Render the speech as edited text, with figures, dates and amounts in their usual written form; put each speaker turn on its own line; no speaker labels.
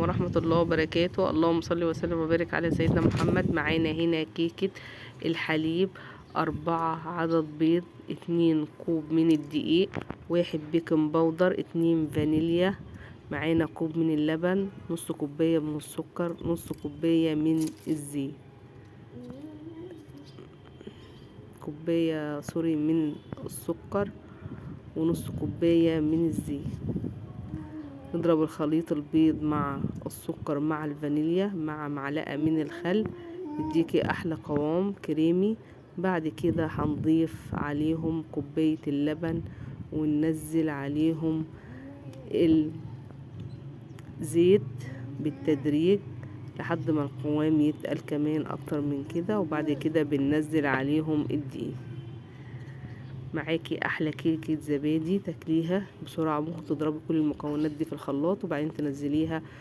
ورحمة الله وبركاته. اللهم صل وسلم وبارك على سيدنا محمد. معانا هنا كيكة الحليب 4 عدد بيض، 2 كوب من الدقيق، 1 بيكنج باودر، 2 فانيليا، معانا كوب من اللبن، نص كوباية من السكر، نص كوباية من الزيت، كوباية من السكر، ونص كوباية من الزيت. نضرب الخليط البيض مع السكر مع الفانيليا مع معلقة من الخل، يديكي احلى قوام كريمي. بعد كده هنضيف عليهم كوباية اللبن، وننزل عليهم الزيت بالتدريج لحد ما القوام يتقل كمان اكتر من كده، وبعد كده بننزل عليهم الدقيق. معاكي احلى كيكة زبادي تاكليها بسرعة. ممكن تضربي كل المكونات دي في الخلاط وبعدين تنزليها